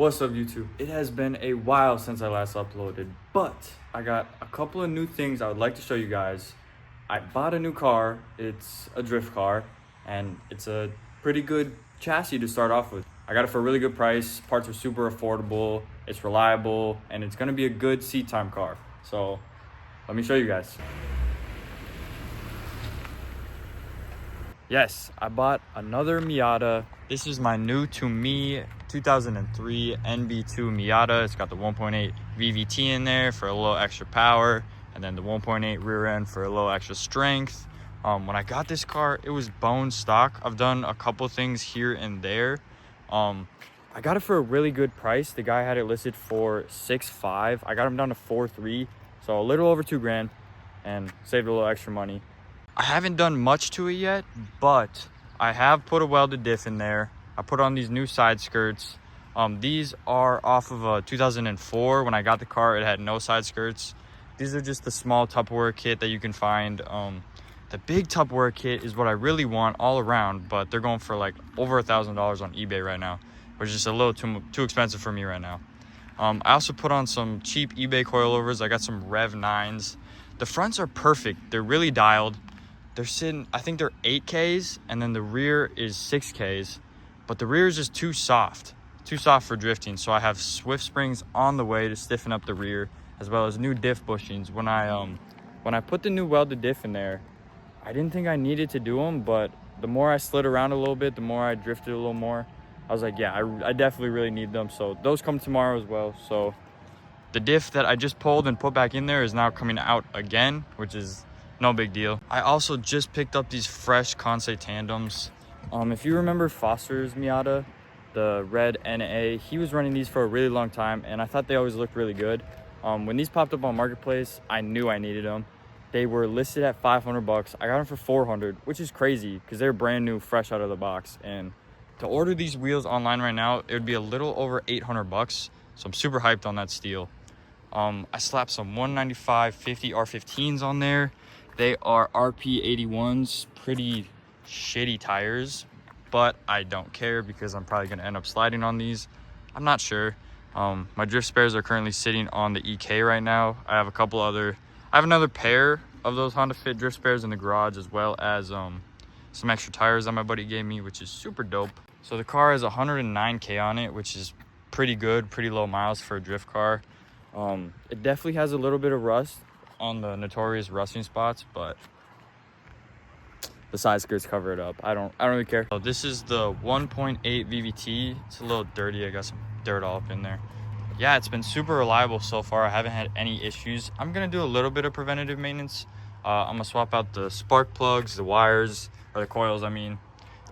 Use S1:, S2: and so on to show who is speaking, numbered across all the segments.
S1: What's up, YouTube? It has been a while since I last uploaded, but I got a couple of new things I would like to show you guys. I bought a new car. It's a drift car, and it's a pretty good chassis to start off with. I got it for a really good price. Parts are super affordable, it's reliable, and it's gonna be a good seat time car. So let me show you guys. Yes, I bought another Miata. This is my new to me 2003 NB2 Miata. It's got the 1.8 VVT in there for a little extra power, and then the 1.8 rear end for a little extra strength. When I got this car, it was bone stock. I've done a couple things here and there. I got it for a really good price. The guy had it listed for $6,500. I got him down to $4,300, so a little over $2,000, and saved a little extra money. I haven't done much to it yet, but I have put a welded diff in there. I put on these new side skirts. These are off of a 2004. When I got the car, it had no side skirts. These are just the small Tupperware kit that you can find. The big Tupperware kit is what I really want all around, but they're going for like over $1,000 on eBay right now, which is just a little too expensive for me right now. I also put on some cheap eBay coilovers. I got some Rev 9s. The fronts are perfect. They're really dialed. They're sitting, I think they're 8Ks, and then the rear is 6Ks, but the rear is just too soft for drifting. So I have Swift springs on the way to stiffen up the rear, as well as new diff bushings. When I put the new welded diff in there, I didn't think I needed to do them, but the more I slid around a little bit, the more I drifted a little more. I was like, yeah, I definitely really need them. So those come tomorrow as well. So the diff that I just pulled and put back in there is now coming out again, which is no big deal. I also just picked up these fresh Kansei tandems. If you remember Foster's Miata, the red NA, he was running these for a really long time, and I thought they always looked really good. When these popped up on Marketplace, I knew I needed them. They were listed at $500. I got them for $400, which is crazy because they're brand new, fresh out of the box. And to order these wheels online right now, it would be a little over $800. So I'm super hyped on that steel. I slapped some 195/50 R15s on there. They are RP81s, pretty shitty tires, but I don't care because I'm probably gonna end up sliding on these. I'm not sure. My drift spares are currently sitting on the EK right now. I have another pair of those Honda Fit drift spares in the garage, as well as some extra tires that my buddy gave me, which is super dope. So the car has 109K on it, which is pretty good, pretty low miles for a drift car. It definitely has a little bit of rust on the notorious rusting spots, but the side skirts cover it up. I don't really care. So this is the 1.8 VVT. It's a little dirty. I got some dirt all up in there. Yeah, it's been super reliable so far. I haven't had any issues. I'm gonna do a little bit of preventative maintenance. I'm gonna swap out the spark plugs, the wires, or the coils, I mean.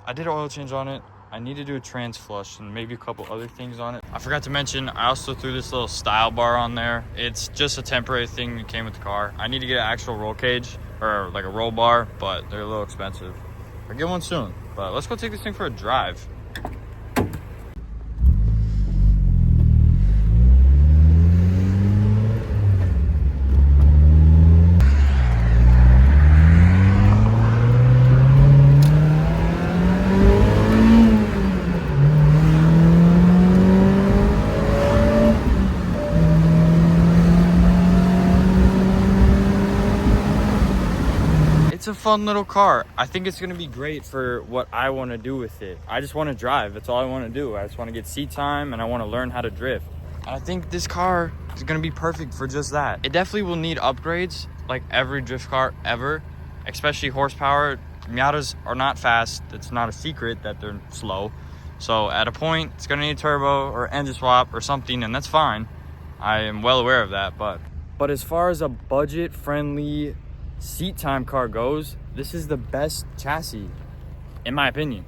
S1: I did an oil change on it. I need to do a trans flush and maybe a couple other things on it. I forgot to mention, I also threw this little style bar on there. It's just a temporary thing that came with the car. I need to get an actual roll cage or like a roll bar, but they're a little expensive. I'll get one soon, but let's go take this thing for a drive. It's a fun little car. I think it's gonna be great for what I want to do with it. I just want to drive. That's all I want to do. I just want to get seat time, and I want to learn how to drift. And I think this car is gonna be perfect for just that. It definitely will need upgrades, like every drift car ever, especially horsepower. Miatas are not fast. It's not a secret that they're slow. So at a point, it's gonna need turbo or engine swap or something, and that's fine. I am well aware of that, but as far as a budget-friendly seat time car goes, this is the best chassis in my opinion.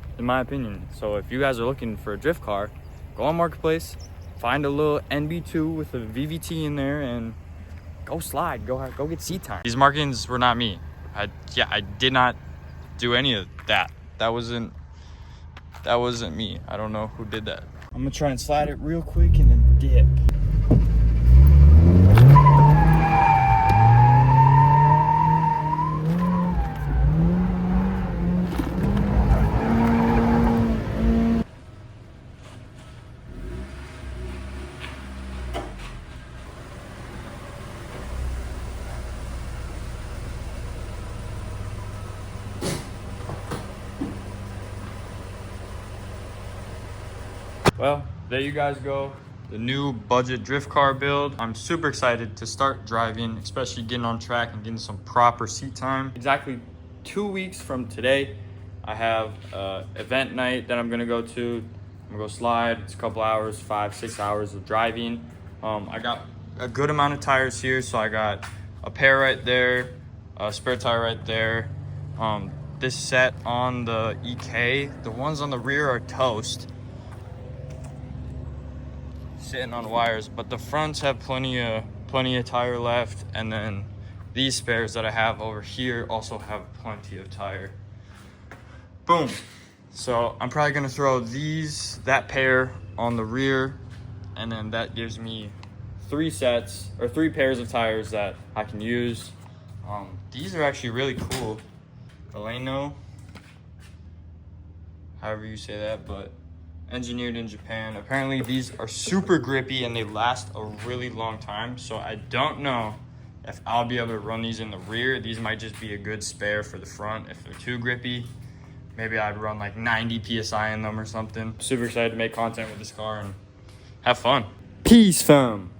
S1: So if you guys are looking for a drift car, go on Marketplace, find a little NB2 with a VVT in there, and go slide, go get seat time. These markings were not me. I did not do any of that. That wasn't me. I don't know who did that. I'm gonna try and slide it real quick and then dip. Well, there you guys go. The new budget drift car build. I'm super excited to start driving, especially getting on track and getting some proper seat time. Exactly 2 weeks from today, I have event night that I'm gonna go to. I'm gonna go slide. It's a couple hours, 5-6 hours of driving. I got a good amount of tires here, so I got a pair right there, a spare tire right there. This set on the EK, the ones on the rear are toast, sitting on wires, but the fronts have plenty of tire left, and then these spares that I have over here also have plenty of tire. Boom. So I'm probably gonna throw that pair on the rear, and then that gives me 3 pairs of tires that I can use. These are actually really cool. Eleno, however you say that, but engineered in Japan. Apparently these are super grippy and they last a really long time. So I don't know if I'll be able to run these in the rear. These might just be a good spare for the front. If they're too grippy, maybe I'd run like 90 PSI in them or something. Super excited to make content with this car and have fun. Peace, fam.